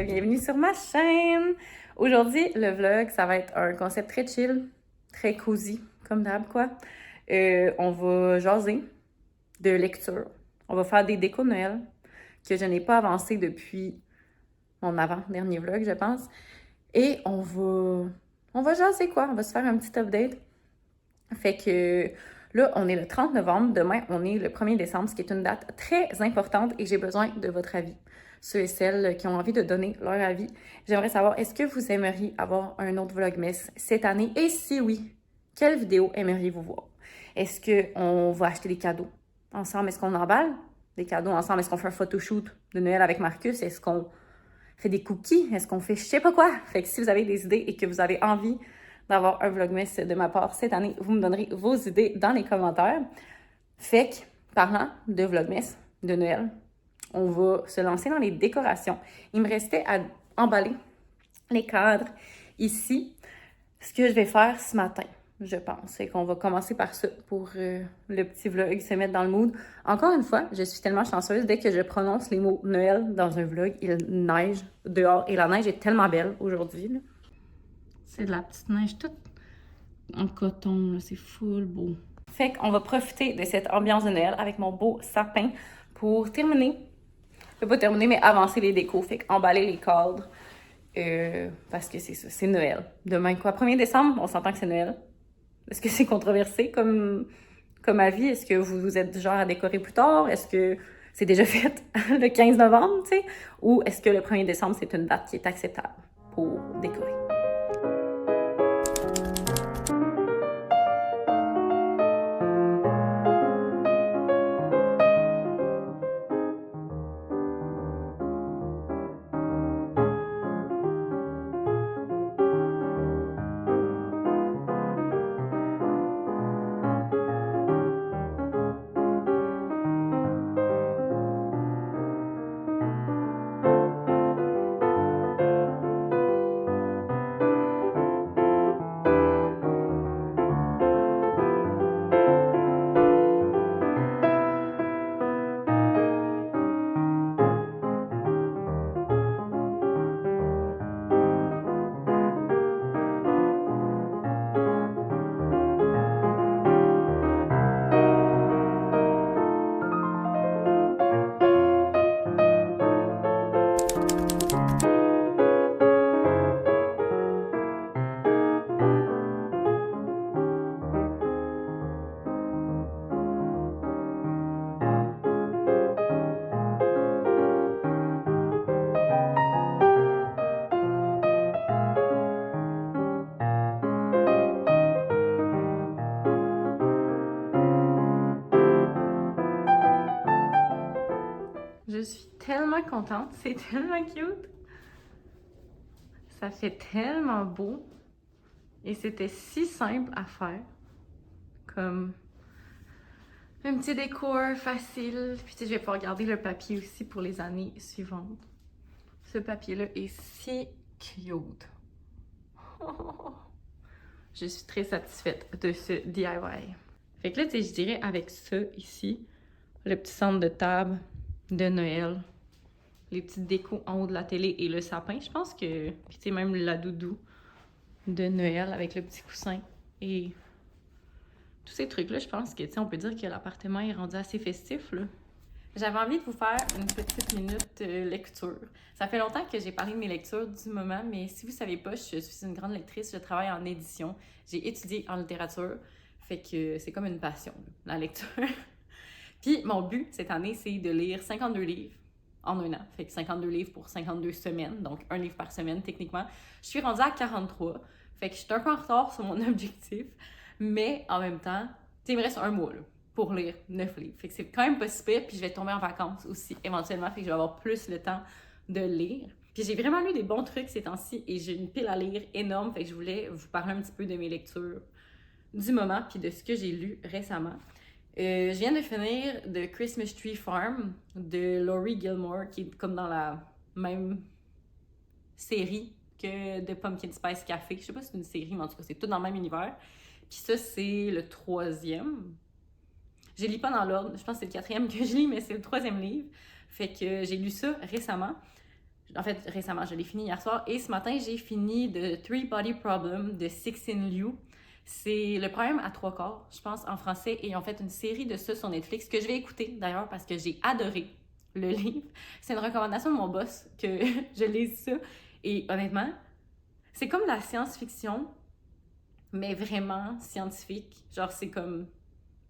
bienvenue sur ma chaîne! Aujourd'hui, le vlog, ça va être un concept très chill, très cosy, comme d'hab quoi. On va jaser de lecture. On va faire des décos de Noël que je n'ai pas avancé depuis mon avant-dernier vlog, je pense. Et on va jaser quoi, on va se faire un petit update. Fait que là, on est le 30 novembre, demain, on est le 1er décembre, ce qui est une date très importante et j'ai besoin de votre avis. Ceux et celles qui ont envie de donner leur avis, j'aimerais savoir, est-ce que vous aimeriez avoir un autre Vlogmas cette année? Et si oui, quelle vidéo aimeriez-vous voir? Est-ce qu'on va acheter des cadeaux ensemble? Est-ce qu'on emballe des cadeaux ensemble? Est-ce qu'on fait un photoshoot de Noël avec Marcus? Est-ce qu'on fait des cookies? Est-ce qu'on fait je sais pas quoi? Fait que si vous avez des idées et que vous avez envie d'avoir un Vlogmas de ma part cette année, vous me donnerez vos idées dans les commentaires. Fait que, parlant de Vlogmas de Noël, on va se lancer dans les décorations. Il me restait à emballer les cadres ici. Ce que je vais faire ce matin, je pense, c'est qu'on va commencer par ça pour le petit vlog, se mettre dans le mood. Encore une fois, je suis tellement chanceuse, dès que je prononce les mots Noël dans un vlog, il neige dehors et la neige est tellement belle aujourd'hui. C'est de la petite neige toute en coton, c'est full beau. Fait qu'on va profiter de cette ambiance de Noël avec mon beau sapin pour terminer. Je peux pas terminer, mais avancer les décos. Fait qu'emballer les cadres. Parce que c'est ça, c'est Noël. Demain, quoi? 1er décembre, on s'entend que c'est Noël. Est-ce que c'est controversé comme avis? Est-ce que vous êtes du genre à décorer plus tard? Est-ce que c'est déjà fait le 15 novembre, tu sais? Ou est-ce que le 1er décembre, c'est une date qui est acceptable pour décorer? Je suis tellement contente, c'est tellement cute. Ça fait tellement beau. Et c'était si simple à faire. Comme un petit décor facile. Puis tu sais, je vais pouvoir garder le papier aussi pour les années suivantes. Ce papier-là est si cute. Je suis très satisfaite de ce DIY. Fait que là, tu sais, je dirais avec ça ici, le petit centre de table de Noël, les petites décos en haut de la télé et le sapin, je pense que... Puis tu sais, même la doudou de Noël avec le petit coussin et tous ces trucs-là, je pense que, tu sais, on peut dire que l'appartement est rendu assez festif, là. J'avais envie de vous faire une petite minute lecture. Ça fait longtemps que j'ai parlé de mes lectures du moment, mais si vous ne savez pas, je suis une grande lectrice, je travaille en édition, j'ai étudié en littérature, fait que c'est comme une passion, la lecture. Puis mon but cette année, c'est de lire 52 livres en un an, fait que 52 livres pour 52 semaines, donc un livre par semaine techniquement. Je suis rendue à 43, fait que je suis un peu en retard sur mon objectif, mais en même temps, tu sais, il me reste un mois, là, pour lire 9 livres. Fait que c'est quand même pas si pire, puis je vais tomber en vacances aussi, éventuellement, fait que je vais avoir plus le temps de lire. Puis j'ai vraiment lu des bons trucs ces temps-ci, et j'ai une pile à lire énorme, fait que je voulais vous parler un petit peu de mes lectures du moment, puis de ce que j'ai lu récemment. Je viens de finir The Christmas Tree Farm de Laurie Gilmore, qui est comme dans la même série que de Pumpkin Spice Café. Je sais pas si c'est une série, mais en tout cas, c'est tout dans le même univers. Puis ça, c'est le 3e. Je lis pas dans l'ordre. Je pense que c'est le 4e que je lis, mais c'est le 3e livre. Fait que j'ai lu ça récemment. En fait, récemment, je l'ai fini hier soir. Et ce matin, j'ai fini The Three Body Problem de Cixin Liu. C'est le problème à 3/4, je pense, en français. Et ils ont fait une série de ça sur Netflix que je vais écouter d'ailleurs parce que j'ai adoré le livre. C'est une recommandation de mon boss que je lise ça. Et honnêtement, c'est comme la science-fiction, mais vraiment scientifique. Genre, c'est comme...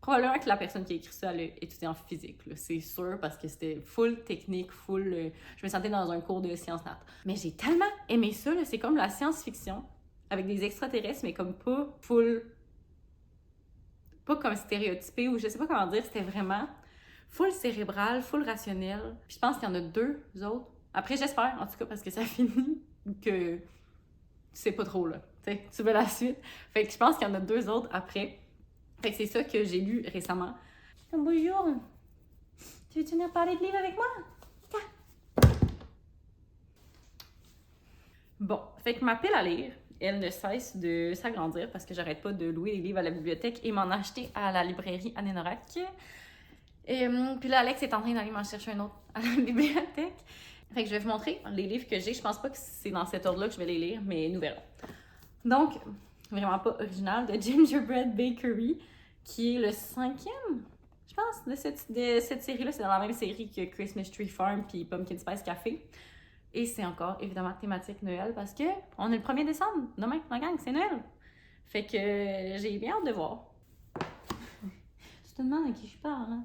Probablement que la personne qui a écrit ça, elle a étudié en physique, c'est sûr, parce que c'était full technique, full... je me sentais dans un cours de sciences nat. Mais j'ai tellement aimé ça, c'est comme la science-fiction, avec des extraterrestres, mais comme pas full... Pas comme stéréotypé, ou je sais pas comment dire, c'était vraiment full cérébral, full rationnel. Puis je pense qu'il y en a 2 autres. Après, j'espère, en tout cas, parce que ça finit que tu sais pas trop, là. T'sais, tu veux la suite. Fait que je pense qu'il y en a 2 autres après. Fait que c'est ça que j'ai lu récemment. Bonjour! Tu veux venir parler de livres avec moi? Bon, fait que ma pile à lire, elle ne cesse de s'agrandir parce que j'arrête pas de louer des livres à la bibliothèque et m'en acheter à la librairie Anénorac. Puis là, Alex est en train d'aller m'en chercher un autre à la bibliothèque. Fait que je vais vous montrer les livres que j'ai. Je pense pas que c'est dans cet ordre-là que je vais les lire, mais nous verrons. Donc, vraiment pas original, de Gingerbread Bakery, qui est le 5e, je pense, de cette série-là. C'est dans la même série que Christmas Tree Farm puis Pumpkin Spice Café. Et c'est encore, évidemment, thématique Noël parce que on est le 1er décembre. Demain, la gang, c'est Noël. Fait que j'ai bien hâte de voir. Tu te demandes à qui je parle, hein?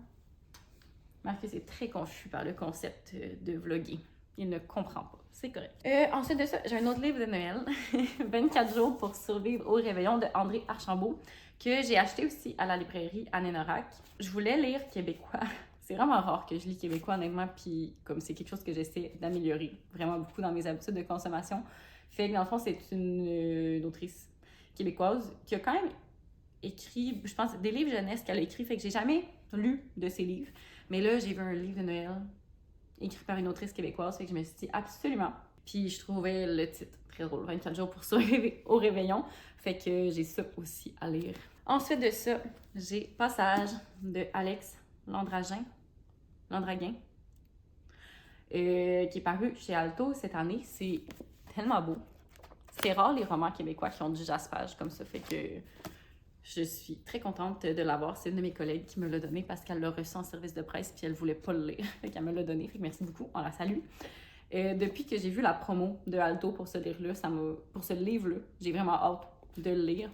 Marcus est très confus par le concept de vlogger. Il ne comprend pas. C'est correct. Ensuite de ça, j'ai un autre livre de Noël. 24 jours pour survivre au réveillon de André Archambault, que j'ai acheté aussi à la librairie Anénorac. Je voulais lire québécois. C'est vraiment rare que je lis québécois, honnêtement, puis comme c'est quelque chose que j'essaie d'améliorer vraiment beaucoup dans mes habitudes de consommation. Fait que dans le fond, c'est une autrice québécoise qui a quand même écrit, je pense, des livres jeunesse qu'elle a écrit. Fait que j'ai jamais lu de ses livres. Mais là, j'ai vu un livre de Noël écrit par une autrice québécoise, fait que je me suis dit absolument. Puis je trouvais le titre très drôle, 24 jours pour survivre au réveillon, fait que j'ai ça aussi à lire. Ensuite de ça, j'ai Passage de Alex Landragin, qui est paru chez Alto cette année. C'est tellement beau. C'est rare les romans québécois qui ont du jaspage comme ça, fait que je suis très contente de l'avoir. C'est une de mes collègues qui me l'a donné parce qu'elle l'a reçu en service de presse puis elle voulait pas le lire. Fait qu'elle me l'a donné. Fait que merci beaucoup. On la salue. Depuis que j'ai vu la promo de Alto pour ce livre-là, j'ai vraiment hâte de le lire.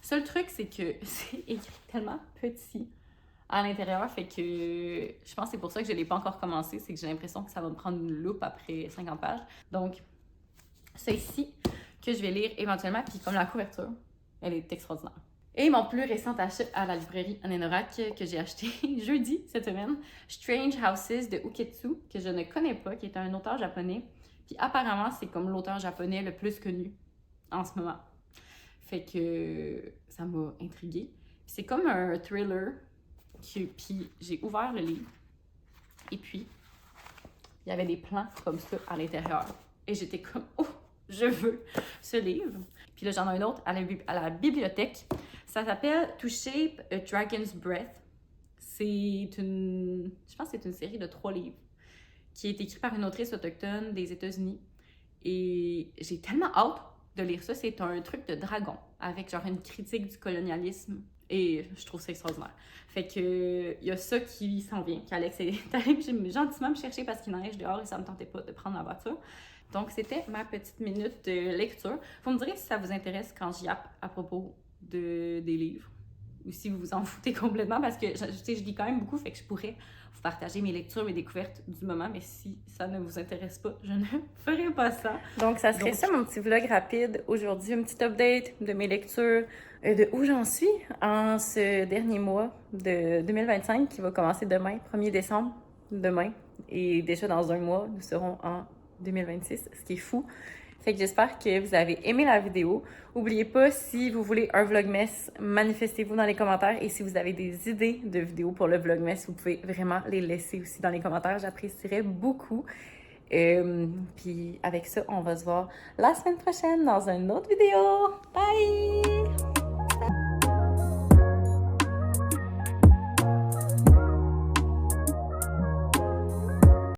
Seul truc, c'est que c'est écrit tellement petit à l'intérieur. Fait que je pense que c'est pour ça que je l'ai pas encore commencé. C'est que j'ai l'impression que ça va me prendre une loupe après 50 pages. Donc, c'est ici que je vais lire éventuellement. Puis comme la couverture, elle est extraordinaire. Et mon plus récent achat à la librairie Anénorac que j'ai acheté jeudi cette semaine, Strange Houses de Uketsu, que je ne connais pas, qui est un auteur japonais. Puis apparemment, c'est comme l'auteur japonais le plus connu en ce moment. Fait que ça m'a intriguée. C'est comme un thriller. Puis j'ai ouvert le livre. Et puis, il y avait des plans comme ça à l'intérieur. Et j'étais comme, oh, je veux ce livre. Puis là, j'en ai un autre à la bibliothèque. Ça s'appelle To Shape a Dragon's Breath. Je pense que c'est une série de 3 livres qui est écrite par une autrice autochtone des États-Unis. Et j'ai tellement hâte de lire ça. C'est un truc de dragon avec genre une critique du colonialisme. Et je trouve ça extraordinaire. Fait que il y a ça qui s'en vient, qu'Alex est allé gentiment me chercher parce qu'il neige dehors et ça me tentait pas de prendre la voiture. Donc, c'était ma petite minute de lecture. Vous me direz si ça vous intéresse quand j'y yappe à propos des livres ou si vous vous en foutez complètement parce que je lis quand même beaucoup, fait que je pourrais vous partager mes lectures, mes découvertes du moment, mais si ça ne vous intéresse pas, je ne ferai pas ça. Donc, ça serait ça mon petit vlog rapide. Aujourd'hui, une petite update de mes lectures, de où j'en suis en ce dernier mois de 2025 qui va commencer demain, 1er décembre, demain. Et déjà dans un mois, nous serons en 2026, ce qui est fou. Fait que j'espère que vous avez aimé la vidéo. N'oubliez pas, si vous voulez un vlogmas, manifestez-vous dans les commentaires. Et si vous avez des idées de vidéos pour le vlogmas, vous pouvez vraiment les laisser aussi dans les commentaires. J'apprécierais beaucoup. Puis avec ça, on va se voir la semaine prochaine dans une autre vidéo. Bye!